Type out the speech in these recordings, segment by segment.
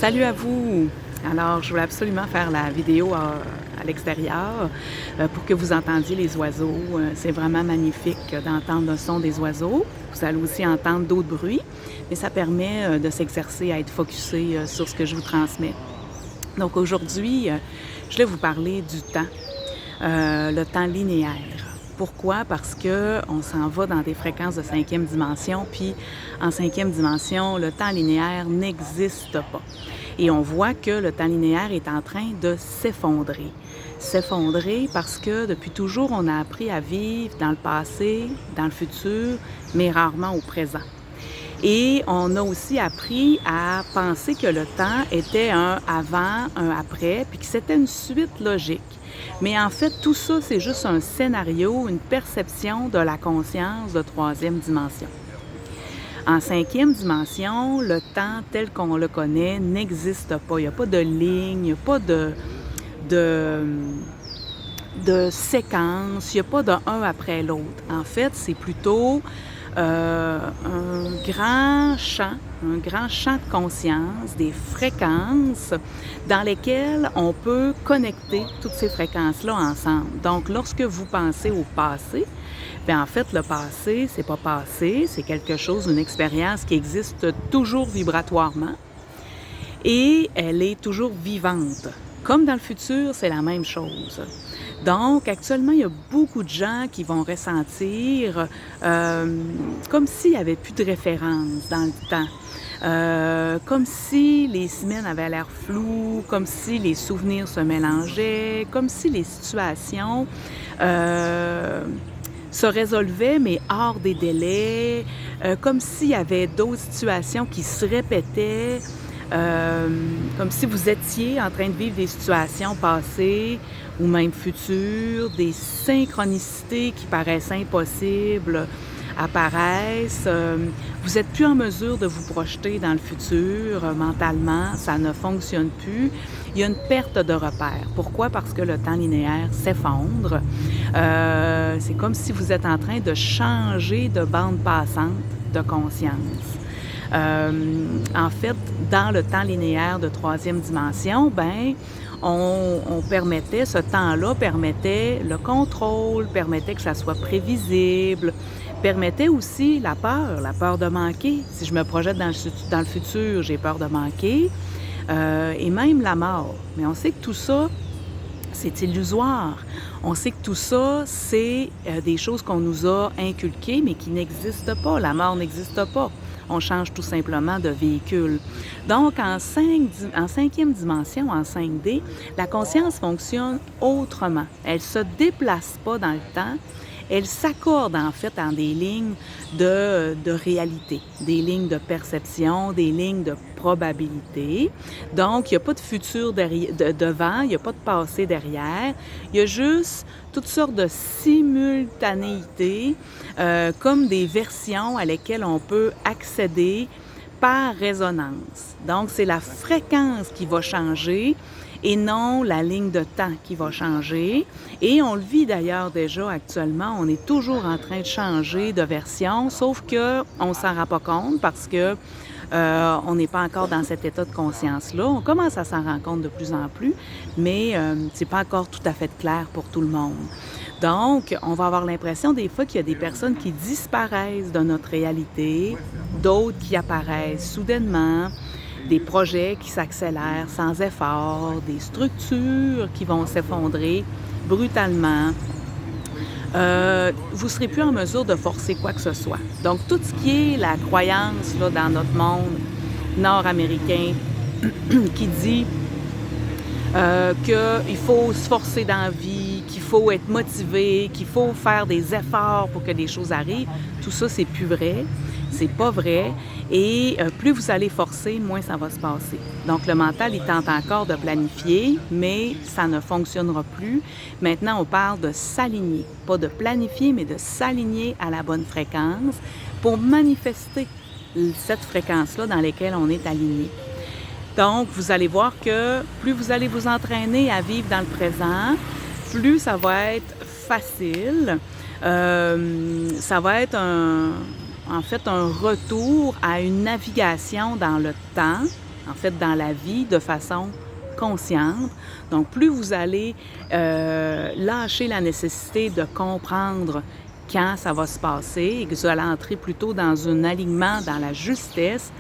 Salut à vous! Alors, je voulais absolument faire la vidéo à l'extérieur pour que vous entendiez les oiseaux. C'est vraiment magnifique d'entendre le son des oiseaux. Vous allez aussi entendre d'autres bruits, mais ça permet de s'exercer à être focusé sur ce que je vous transmets. Donc aujourd'hui, je vais vous parler du temps, le temps linéaire. Pourquoi? Parce qu'on s'en va dans des fréquences de cinquième dimension, puis en cinquième dimension, le temps linéaire n'existe pas. Et on voit que le temps linéaire est en train de s'effondrer. S'effondrer parce que depuis toujours, on a appris à vivre dans le passé, dans le futur, mais rarement au présent. Et on a aussi appris à penser que le temps était un avant, un après, puis que c'était une suite logique. Mais en fait, tout ça, c'est juste un scénario, une perception de la conscience de troisième dimension. En cinquième dimension, le temps tel qu'on le connaît n'existe pas. Il n'y a pas de ligne, il n'y a pas de séquence, il n'y a pas de un après l'autre. En fait, c'est plutôt un grand champ de conscience, des fréquences dans lesquelles on peut connecter toutes ces fréquences-là ensemble. Donc, lorsque vous pensez au passé, bien, en fait, le passé, c'est pas passé, c'est quelque chose, une expérience qui existe toujours vibratoirement et elle est toujours vivante. Comme dans le futur, c'est la même chose. Donc, actuellement, il y a beaucoup de gens qui vont ressentir comme s'il n'y avait plus de référence dans le temps. Comme si les semaines avaient l'air floues, comme si les souvenirs se mélangeaient, comme si les situations se résolvaient, mais hors des délais, comme s'il y avait d'autres situations qui se répétaient. Comme si vous étiez en train de vivre des situations passées ou même futures, des synchronicités qui paraissent impossibles apparaissent. Vous n'êtes plus en mesure de vous projeter dans le futur mentalement, ça ne fonctionne plus. Il y a une perte de repère. Pourquoi? Parce que le temps linéaire s'effondre. C'est comme si vous êtes en train de changer de bande passante de conscience. En fait, dans le temps linéaire de troisième dimension, ben, on permettait, ce temps-là permettait le contrôle, permettait que ça soit prévisible, permettait aussi la peur de manquer. Si je me projette dans le futur, j'ai peur de manquer, et même la mort. Mais on sait que tout ça, c'est illusoire. On sait que tout ça, c'est des choses qu'on nous a inculquées, mais qui n'existent pas. La mort n'existe pas. On change tout simplement de véhicule. Donc, en cinquième dimension, en 5D, la conscience fonctionne autrement. Elle ne se déplace pas dans le temps. Elle s'accorde en fait en des lignes de réalité, des lignes de perception, des lignes de probabilité. Donc, il n'y a pas de futur devant, il n'y a pas de passé derrière. Il y a juste toutes sortes de simultanéités, comme des versions à lesquelles on peut accéder par résonance. Donc, c'est la fréquence qui va changer et non la ligne de temps qui va changer. Et on le vit d'ailleurs déjà actuellement, on est toujours en train de changer de version, sauf qu'on ne s'en rend pas compte parce que on n'est pas encore dans cet état de conscience-là. On commence à s'en rendre compte de plus en plus, mais c'est pas encore tout à fait clair pour tout le monde. Donc, on va avoir l'impression des fois qu'il y a des personnes qui disparaissent de notre réalité, d'autres qui apparaissent soudainement, des projets qui s'accélèrent sans effort, des structures qui vont s'effondrer brutalement. Vous ne serez plus en mesure de forcer quoi que ce soit. Donc, tout ce qui est la croyance là, dans notre monde nord-américain qui dit qu'il faut se forcer dans la vie, qu'il faut être motivé, qu'il faut faire des efforts pour que les choses arrivent, tout ça, c'est plus vrai. C'est pas vrai. Et plus vous allez forcer, moins ça va se passer. Donc, le mental, il tente encore de planifier, mais ça ne fonctionnera plus. Maintenant, on parle de s'aligner. Pas de planifier, mais de s'aligner à la bonne fréquence pour manifester cette fréquence-là dans laquelle on est aligné. Donc, vous allez voir que plus vous allez vous entraîner à vivre dans le présent, plus ça va être facile. Ça va être en fait un retour à une navigation dans le temps en fait, dans la vie de façon consciente. Donc, plus vous allez lâcher la nécessité de comprendre quand ça va se passer et que vous allez entrer plutôt dans un alignement, dans la justesse,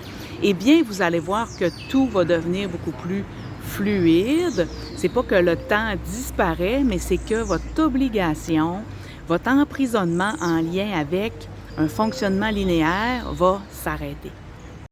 eh bien, vous allez voir que tout va devenir beaucoup plus fluide. C'est pas que le temps disparaît, mais c'est que votre obligation, votre emprisonnement en lien avec un fonctionnement linéaire va s'arrêter.